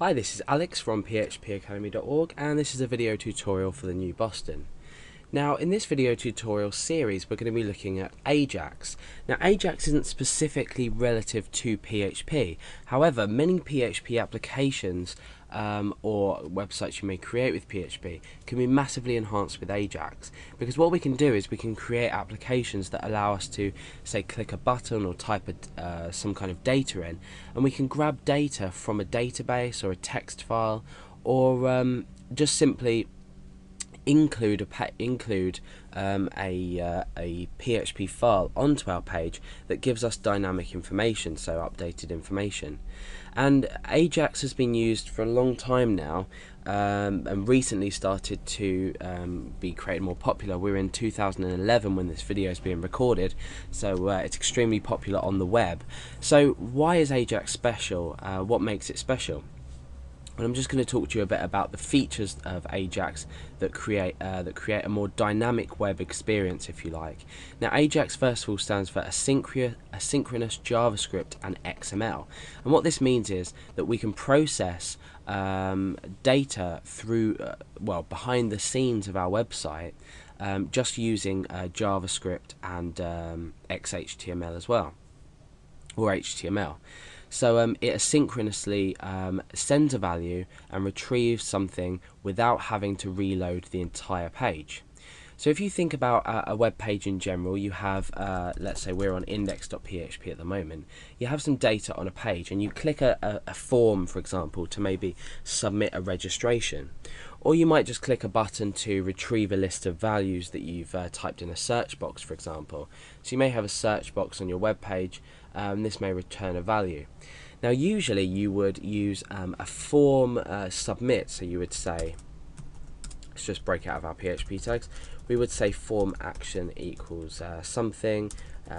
Hi, this is Alex from phpacademy.org, and this is a video tutorial for the new Boston. Now, in this video tutorial series, we're going to be looking at AJAX. Now, AJAX isn't specifically relative to PHP. However, many PHP applications or websites you may create with PHP can be massively enhanced with AJAX, because what we can do is we can create applications that allow us to, say, click a button or type some kind of data in, and we can grab data from a database or a text file, or just simply include a PHP file onto our page that gives us dynamic information, so updated information. And AJAX has been used for a long time now, and recently started to be created more popular. We're in 2011 when this video is being recorded, so it's extremely popular on the web. So why is AJAX special? What makes it special? And I'm just going to talk to you a bit about the features of AJAX that create a more dynamic web experience, if you like. Now, AJAX first of all stands for asynchronous JavaScript and XML, and what this means is that we can process data through behind the scenes of our website, just using JavaScript and XHTML as well, or HTML. So it asynchronously sends a value and retrieves something without having to reload the entire page. So if you think about a web page in general, you have, let's say we're on index.php at the moment, you have some data on a page and you click a form, for example, to maybe submit a registration. Or you might just click a button to retrieve a list of values that you've typed in a search box, for example. So you may have a search box on your web page, this may return a value. Now usually you would use a form submit, so you would say, let's just break out of our PHP tags, we would say form action equals something,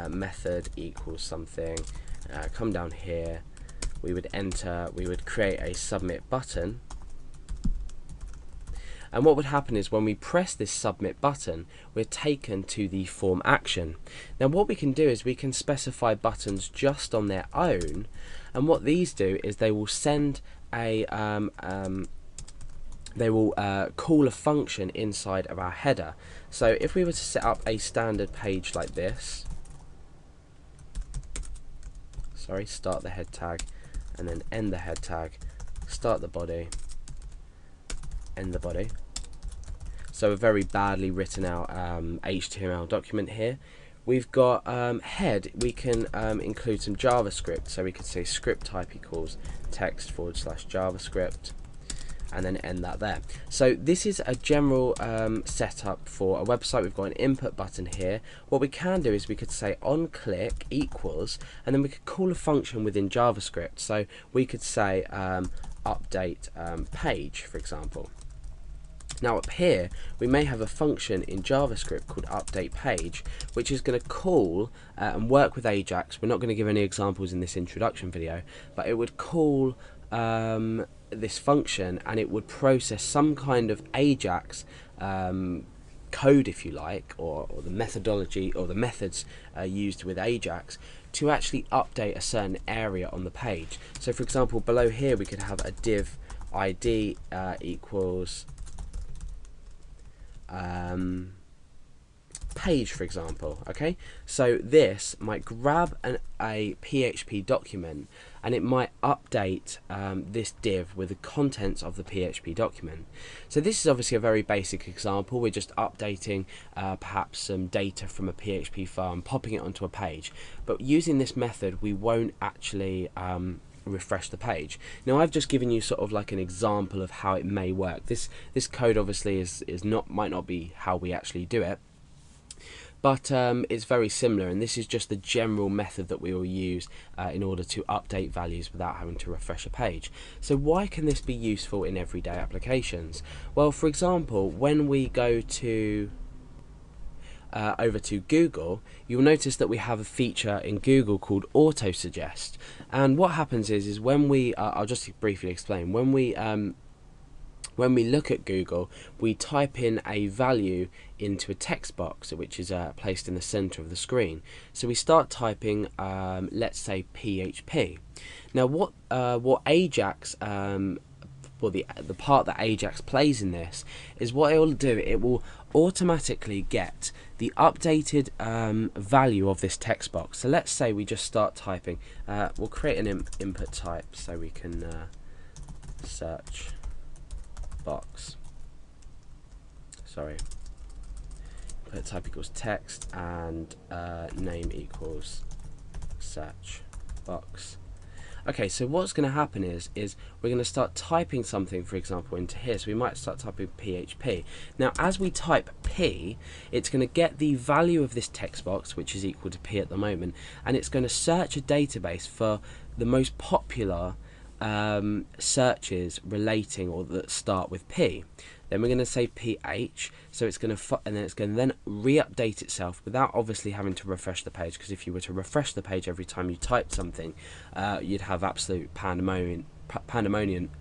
method equals something, come down here, we would create a submit button. And what would happen is when we press this submit button, we're taken to the form action. Now what we can do is we can specify buttons just on their own, and what these do is they will send a call a function inside of our header. So if we were to set up a standard page like this, start the head tag and then end the head tag, start the body, end the body. So a very badly written out HTML document here. We've got head, we can include some JavaScript, so we could say script type equals text /JavaScript, and then end that there. So this is a general setup for a website. We've got an input button here. What we can do is we could say on click equals, and then we could call a function within JavaScript. So we could say update page, for example. Now up here we may have a function in JavaScript called update page, which is going to call and work with AJAX. We're not going to give any examples in this introduction video, but it would call this function and it would process some kind of AJAX code, if you like, or the methodology or the methods used with AJAX to actually update a certain area on the page. So for example, below here we could have a div id equals page, for example. Okay, so this might grab a PHP document and it might update this div with the contents of the PHP document. So this is obviously a very basic example. We're just updating perhaps some data from a PHP file and popping it onto a page, but using this method we won't actually refresh the page. Now I've just given you sort of like an example of how it may work. This code obviously might not be how we actually do it, but it's very similar, and this is just the general method that we will use in order to update values without having to refresh a page. So why can this be useful in everyday applications? Well, for example, when we go to over to Google, you'll notice that we have a feature in Google called auto suggest, and what happens is when we I'll just briefly explain. When we look at Google, we type in a value into a text box which is placed in the center of the screen. So we start typing let's say PHP. Now what AJAX well, the part that AJAX plays in this is what it will do. It will automatically get the updated value of this text box. So let's say we just start typing. We'll create an input type so we can search box. Sorry. Input type equals text and name equals search box. Okay, so what's going to happen is we're going to start typing something, for example, into here. So we might start typing PHP. Now, as we type P, it's going to get the value of this text box, which is equal to P at the moment, and it's going to search a database for the most popular searches relating or that start with P. Then we're going to say PH, so it's going to and then it's going to then re-update itself without obviously having to refresh the page, because if you were to refresh the page every time you typed something, you'd have absolute pandemonium,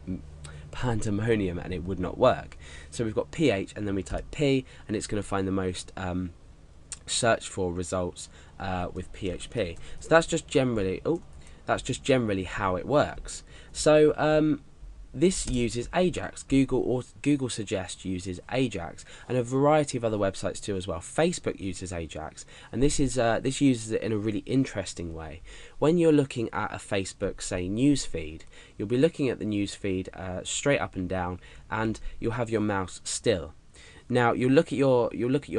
and it would not work. So we've got PH, and then we type P, and it's going to find the most search for results with PHP. So that's just generally how it works. So this uses AJAX. Google Suggest uses AJAX, and a variety of other websites too as well. Facebook uses AJAX, and this uses it in a really interesting way. When you're looking at a Facebook, say, news feed, you'll be looking at the news feed straight up and down, and you'll have your mouse still. Now you'll look at your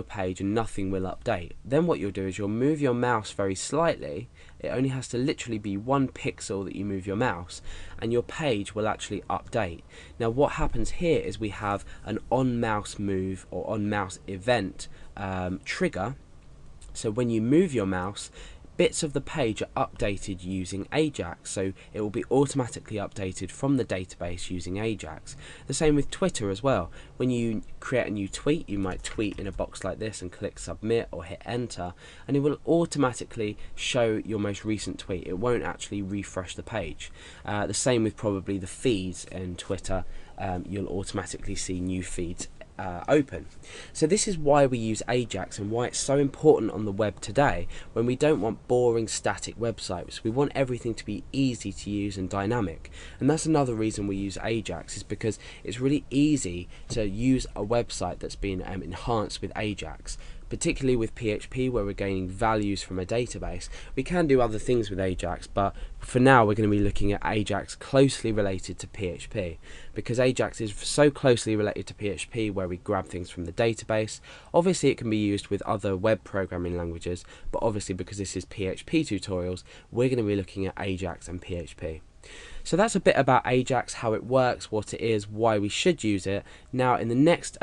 page and nothing will update. Then what you'll do is you'll move your mouse very slightly. It only has to literally be 1 pixel that you move your mouse, and your page will actually update. Now what happens here is we have an on mouse move or on mouse event trigger. So when you move your mouse, bits of the page are updated using AJAX, so it will be automatically updated from the database using AJAX. The same with Twitter as well. When you create a new tweet, you might tweet in a box like this and click submit or hit enter, and it will automatically show your most recent tweet. It won't actually refresh the page. The same with probably the feeds in Twitter. You'll automatically see new feeds open. So this is why we use AJAX and why it's so important on the web today, when we don't want boring static websites. We want everything to be easy to use and dynamic, and that's another reason we use AJAX, is because it's really easy to use a website that's been enhanced with AJAX. Particularly with PHP, where we're gaining values from a database. We can do other things with AJAX, but for now we're going to be looking at AJAX closely related to PHP, because AJAX is so closely related to PHP, where we grab things from the database. Obviously it can be used with other web programming languages, but obviously because this is PHP tutorials, we're going to be looking at AJAX and PHP. So that's a bit about AJAX, how it works, what it is, why we should use it. Now in the next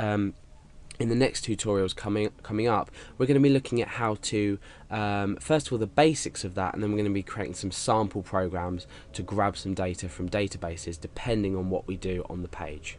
tutorials coming up, we're going to be looking at how to, first of all, the basics of that, and then we're going to be creating some sample programs to grab some data from databases depending on what we do on the page.